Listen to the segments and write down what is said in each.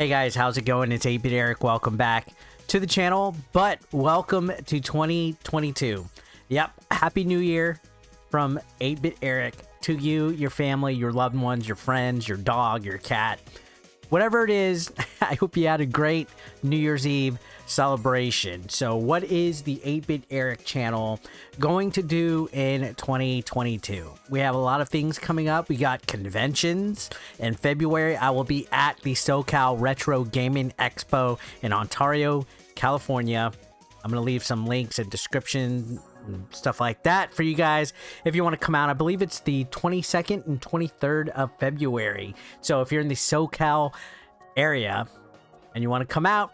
Hey guys, how's it going? It's 8-Bit Eric. Welcome back to the channel, but welcome to 2022. Yep, Happy New Year from 8-Bit Eric to you, your family, your loved ones, your friends, your dog, your cat. Whatever it is, I hope you had a great New Year's Eve celebration. So what is the 8-Bit Eric channel going to do in 2022? We have a lot of things coming up. We got conventions. In February, I will be at the SoCal Retro Gaming Expo in Ontario, California. I'm going to leave some links and description and stuff like that for you guys if you want to come out. I believe it's the 22nd and 23rd of February. So if you're in the SoCal area and you want to come out,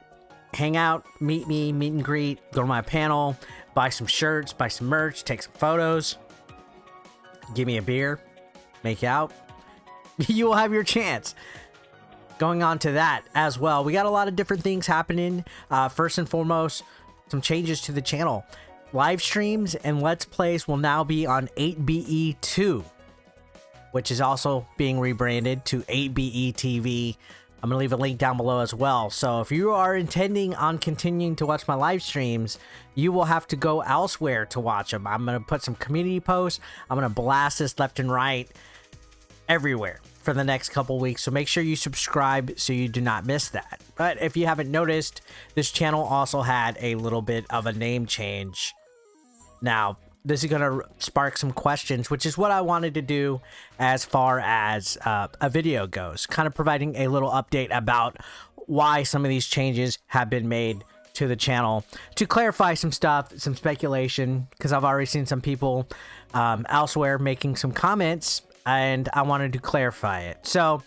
hang out, meet me, meet and greet, go to my panel, buy some shirts, buy some merch, take some photos, give me a beer, make out, you will have your chance. Going on to that as well, we got a lot of different things happening. First and foremost, some changes to the channel. Live streams and Let's Plays will now be on 8BE2, which is also being rebranded to 8BE TV. I'm going to leave a link down below as well. So if you are intending on continuing to watch my live streams, you will have to go elsewhere to watch them. I'm going to put some community posts. I'm going to blast this left and right everywhere for the next couple weeks. So make sure you subscribe so you do not miss that. But if you haven't noticed, this channel also had a little bit of a name change. Now, this is going to spark some questions, which is what I wanted to do as far as a video goes, kind of providing a little update about why some of these changes have been made to the channel to clarify some stuff, some speculation, because I've already seen some people elsewhere making some comments and I wanted to clarify it. So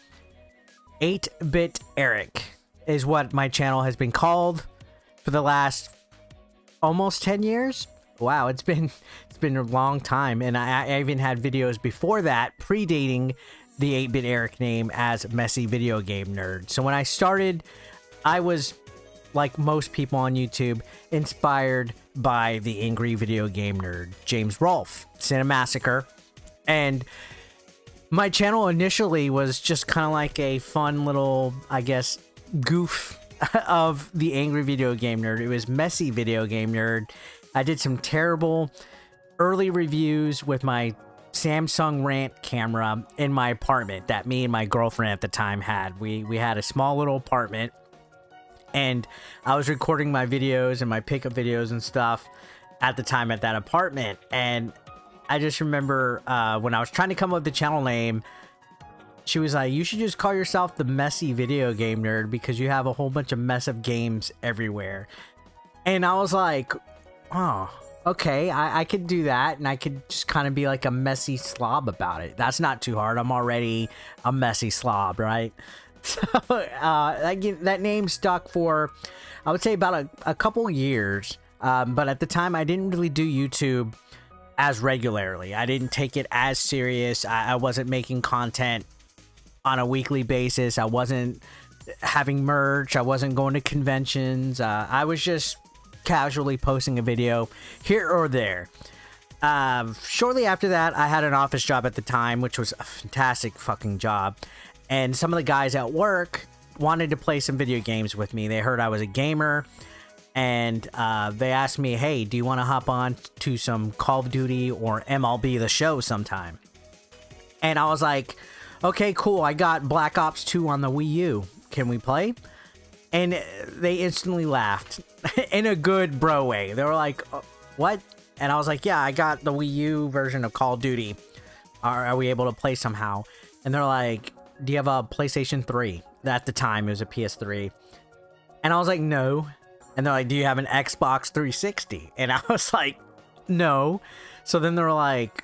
8-Bit Eric is what my channel has been called for the last almost 10 years. Wow, it's been a long time, and I even had videos before that predating the 8-Bit Eric name as Messy Video Game Nerd. So when I started, I was, like most people on YouTube, inspired by the angry video game nerd James Rolfe, Cinemassacre, and my channel initially was just kind of like a fun little, I guess, goof of the angry video game nerd. It was Messy Video Game Nerd. I did some terrible early reviews with my Samsung Rant camera in my apartment that me and my girlfriend at the time had. We had a small little apartment, and I was recording my videos and my pickup videos and stuff at the time at that apartment. And I just remember when I was trying to come up with the channel name, she was like, you should just call yourself the Messy Video Game Nerd because you have a whole bunch of mess of games everywhere. And I was like, oh, okay, I could do that, and I could just kind of be like a messy slob about it. That's not too hard. I'm already a messy slob, right? So that name stuck for, I would say, about a couple years. But at the time, I didn't really do YouTube as regularly. I didn't take it as serious. I wasn't making content on a weekly basis. I wasn't having merch. I wasn't going to conventions. I was just casually posting a video here or there. Shortly after that, I had an office job at the time, which was a fantastic fucking job. And some of the guys at work wanted to play some video games with me. They heard I was a gamer, and they asked me, hey, do you want to hop on to some Call of Duty or MLB The Show sometime? And I was like, okay, cool. I got Black Ops 2 on the Wii U. Can we play? And they instantly laughed in a good bro way. They were like, what? And I was like, yeah, I got the Wii U version of Call of Duty. Are we able to play somehow? And they're like, do you have a PlayStation 3? At the time, it was a PS3. And I was like, no. And they're like, do you have an Xbox 360? And I was like, no. So then they were like,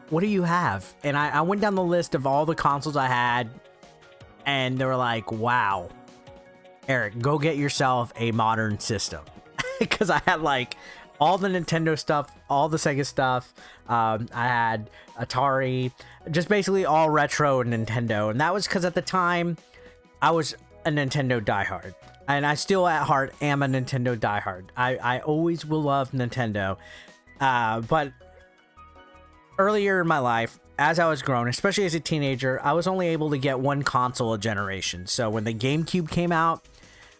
what do you have? And I went down the list of all the consoles I had. And they were like, wow, Eric, go get yourself a modern system. Because I had like all the Nintendo stuff, all the Sega stuff. I had Atari, just basically all retro Nintendo. And that was because at the time I was a Nintendo diehard. And I still at heart am a Nintendo diehard. I always will love Nintendo. But earlier in my life, as I was growing, especially as a teenager, I was only able to get one console a generation. So when the GameCube came out,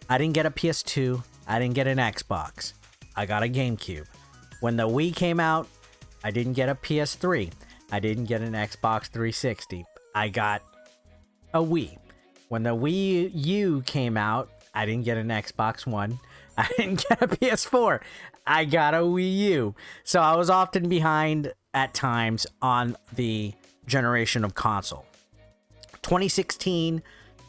I didn't get a PS2. I didn't get an Xbox. I got a GameCube. When the Wii came out, I didn't get a PS3. I didn't get an Xbox 360. I got a Wii. When the Wii U came out, I didn't get an Xbox One. I didn't get a PS4. I got a Wii U. So I was often behind at times on the generation of console. 2016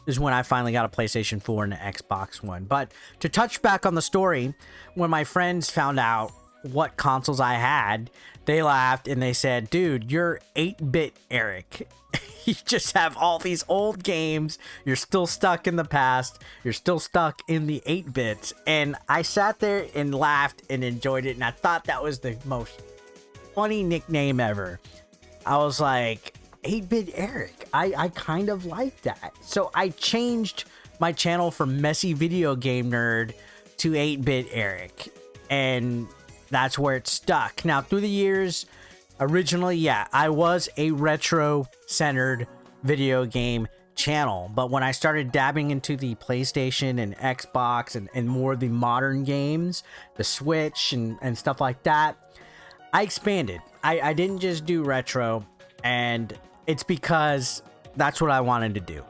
is when I finally got a PlayStation 4 and an Xbox One. But to touch back on the story, when my friends found out what consoles I had, they laughed and they said, dude, you're 8-bit Eric. You just have all these old games. You're still stuck in the past. You're still stuck in the 8-bits. And I sat there and laughed and enjoyed it. And I thought that was the most funny nickname ever. I was like, 8-bit Eric. I kind of like that. So I changed my channel from Messy Video Game Nerd to 8-bit Eric. And that's where it stuck. Now, through the years, originally, yeah, I was a retro-centered video game channel. But when I started dabbing into the PlayStation and Xbox and more of the modern games, the Switch and stuff like that, I expanded. I didn't just do retro, and it's because that's what I wanted to do.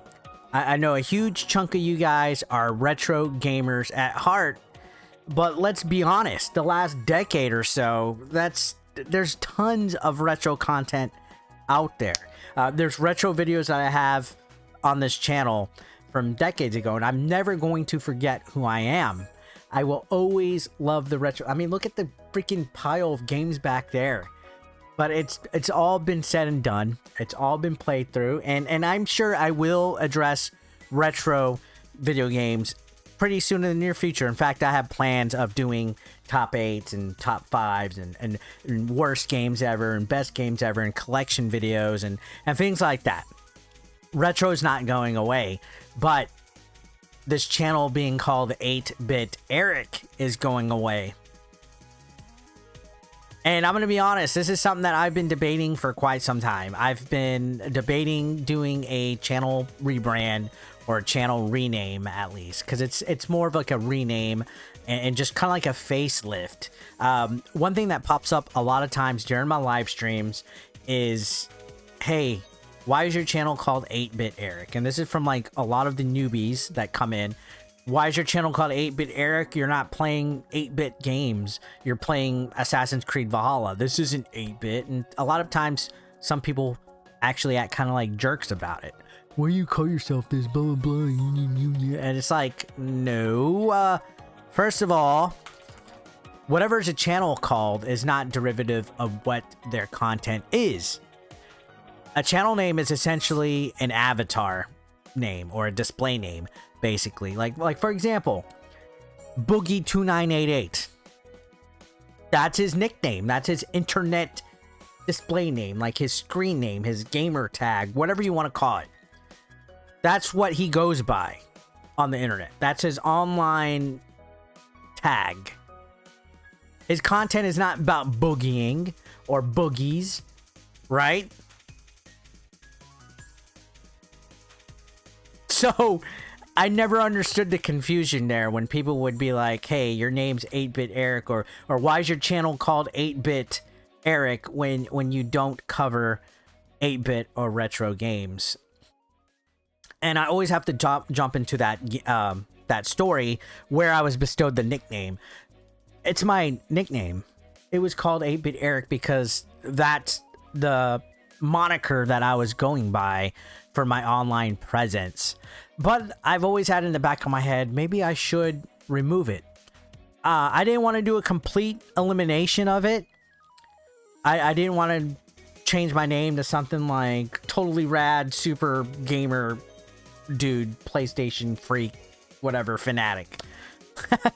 I know a huge chunk of you guys are retro gamers at heart, but let's be honest, the last decade or so, there's tons of retro content out there. There's retro videos that I have on this channel from decades ago, and I'm never going to forget who I am. I will always love the retro. I mean, look at the freaking pile of games back there. But it's all been said and done. It's all been played through, and I'm sure I will address retro video games pretty soon in the near future. In fact, I have plans of doing top 8s and top 5s and worst games ever and best games ever and collection videos and things like that. Retro is not going away, but this channel being called 8-bit Eric is going away. And I'm going to be honest, this is something that I've been debating for quite some time. I've been debating doing a channel rebrand or a channel rename, at least, because it's more of like a rename and just kind of like a facelift. One thing that pops up a lot of times during my live streams is, hey, why is your channel called 8-bit Eric? And this is from like a lot of the newbies that come in. Why is your channel called 8-bit Eric? You're not playing 8-bit games. You're playing Assassin's Creed Valhalla. This isn't 8-bit. And a lot of times, some people actually act kind of like jerks about it. Why do you call yourself this? Blah, blah, blah. And it's like, no. First of all, whatever is a channel called is not derivative of what their content is. A channel name is essentially an avatar name or a display name. Basically, like for example, Boogie2988. That's his nickname. That's his internet display name, like his screen name, his gamer tag, whatever you want to call it. That's what he goes by on the internet. That's his online tag. His content is not about boogieing or boogies, right? So I never understood the confusion there when people would be like, hey, your name's 8-bit Eric, or why is your channel called 8-bit Eric when you don't cover 8-bit or retro games. And I always have to jump into that that story where I was bestowed the nickname. It's my nickname. It was called 8-bit Eric because that's the moniker that I was going by for my online presence. But I've always had in the back of my head, maybe I should remove it. I didn't want to do a complete elimination of it. I didn't want to change my name to something like totally rad, super gamer dude, PlayStation freak, whatever, fanatic.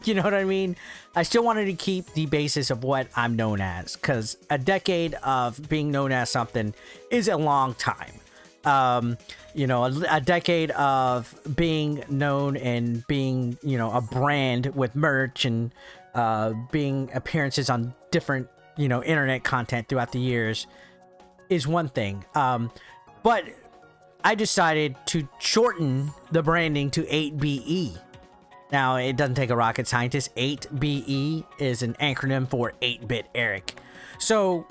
You know what I mean? I still wanted to keep the basis of what I'm known as, because a decade of being known as something is a long time. You know, a decade of being known and being, you know, a brand with merch and being appearances on different, you know, internet content throughout the years is one thing. But I decided to shorten the branding to 8BE. Now, it doesn't take a rocket scientist. 8BE is an acronym for 8-Bit Eric. So,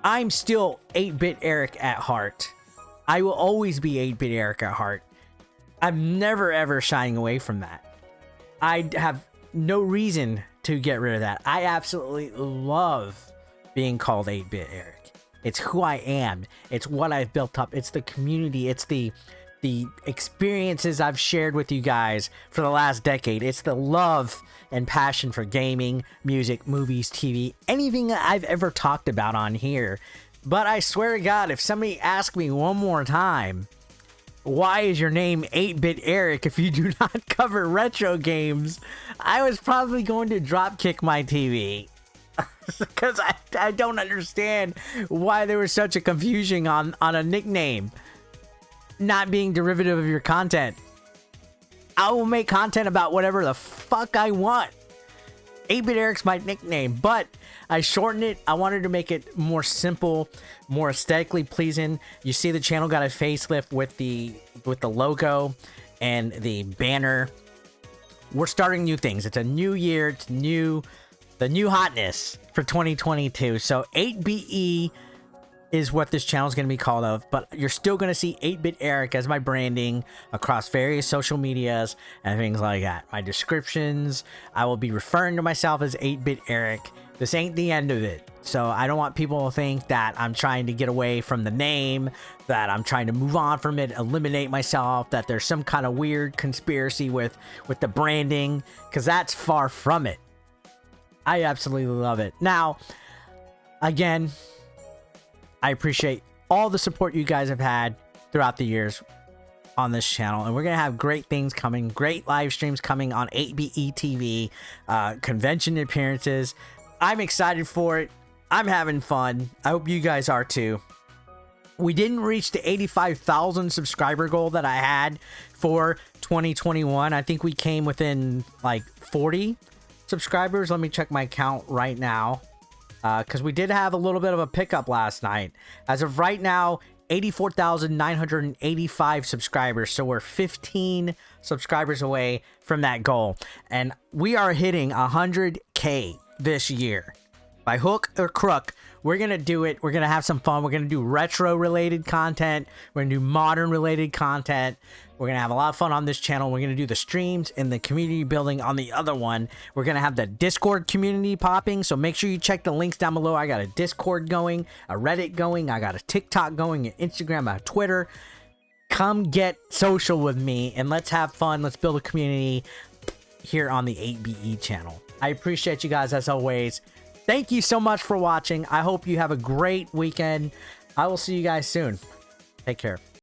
I'm still 8-Bit Eric at heart. I will always be 8-Bit Eric at heart. I'm never ever shying away from that. I have no reason to get rid of that. I absolutely love being called 8-Bit Eric. It's who I am. It's what I've built up. It's the community. It's the experiences I've shared with you guys for the last decade. It's the love and passion for gaming, music, movies, TV, anything I've ever talked about on here. But I swear to God, if somebody asks me one more time, why is your name 8-Bit Eric if you do not cover retro games, I was probably going to drop kick my TV. Because I don't understand why there was such a confusion on a nickname not being derivative of your content. I will make content about whatever the fuck I want. 8-Bit Eric's my nickname, but I shortened it. I wanted to make it more simple, more aesthetically pleasing. You see the channel got a facelift with the logo and the banner. We're starting new things. It's a new year. It's the new hotness for 2022. So 8BE is what this channel is going to be called of, but you're still going to see 8-Bit Eric as my branding across various social medias and things like that. My descriptions, I will be referring to myself as 8-Bit Eric. This ain't the end of it. So I don't want people to think that I'm trying to get away from the name, that I'm trying to move on from it, eliminate myself, that there's some kind of weird conspiracy with the branding, because that's far from it. I absolutely love it. Now, again, I appreciate all the support you guys have had throughout the years on this channel, and we're gonna have great things coming, great live streams coming on 8BE TV, convention appearances. I'm excited for it. I'm having fun. I hope you guys are too. We didn't reach the 85,000 subscriber goal that I had for 2021. I think we came within like 40 subscribers. Let me check my count right now, because we did have a little bit of a pickup last night. As of right now, 84,985 subscribers. So we're 15 subscribers away from that goal. And we are hitting 100K this year. By hook or crook, we're going to do it. We're going to have some fun. We're going to do retro related content. We're going to do modern related content. We're going to have a lot of fun on this channel. We're going to do the streams and the community building on the other one. We're going to have the Discord community popping. So make sure you check the links down below. I got a Discord going, a Reddit going. I got a TikTok going, an Instagram, a Twitter. Come get social with me and let's have fun. Let's build a community here on the 8BE channel. I appreciate you guys as always. Thank you so much for watching. I hope you have a great weekend. I will see you guys soon. Take care.